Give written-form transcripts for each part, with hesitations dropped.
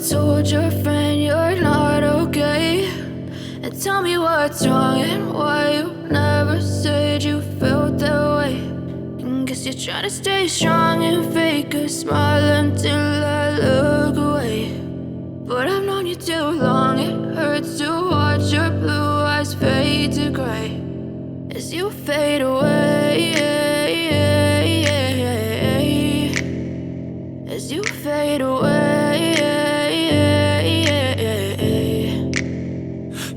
told your friend you're not okay, and tell me what's wrong and why you never said you felt that way. And guess you're trying to stay strong and fake a smile until I look away. But I've known you too long, it hurts to watch your blue eyes fade to gray as you fade away, as you fade away.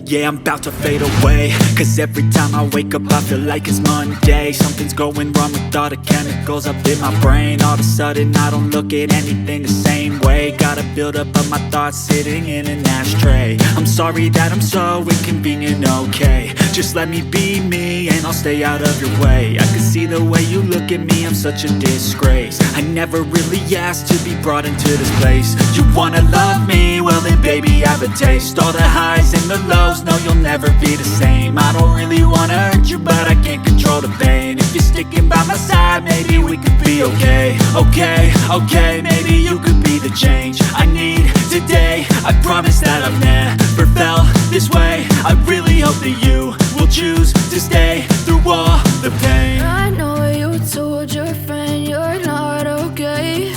Yeah, I'm about to fade away, cause every time I wake up I feel like it's Monday. Something's going wrong with all the chemicals up in my brain. All of a sudden I don't look at anything the same way. Gotta build up of my thoughts sitting in an ashtray. I'm sorry that I'm so inconvenient, okay. Just let me be me and I'll stay out of your way. I can see the way you look at me, I'm such a disgrace. I never really asked to be brought into this place. You wanna love me? Well then baby I have a taste. All the highs and the lows, no you'll never be the same. I don't really wanna hurt you but I can't control the pain. If you're sticking by my side maybe we could be okay. Okay, maybe you could be the change I need today. I promise that I've never felt this way. I really hope that you will choose to stay through all the pain. I know you told your friend you're not okay,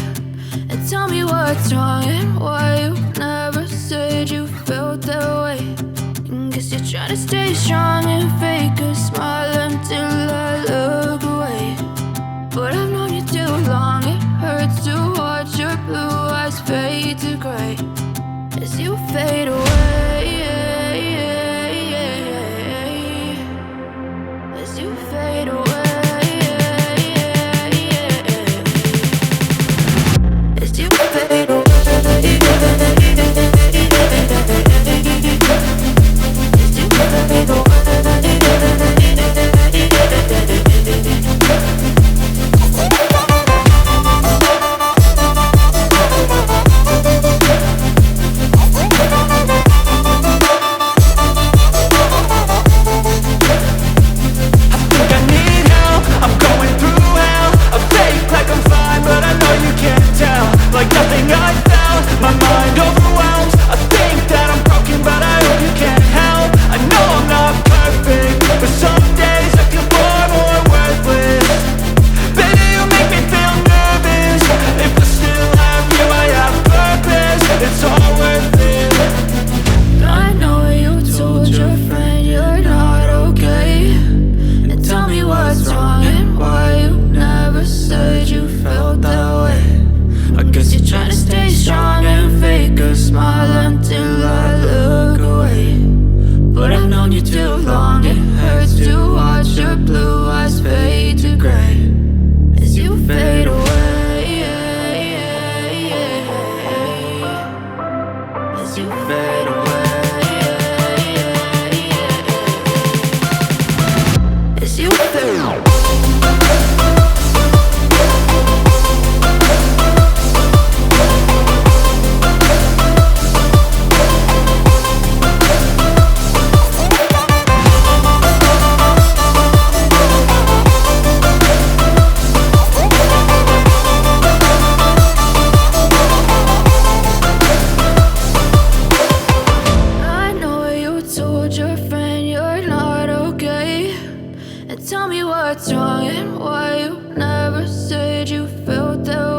and tell me what's wrong and why you never said you felt that way. And guess you're trying to stay strong and fake a smile until I look away. But I've known you too long, it hurts to watch your blue eyes fade to gray as you fade away.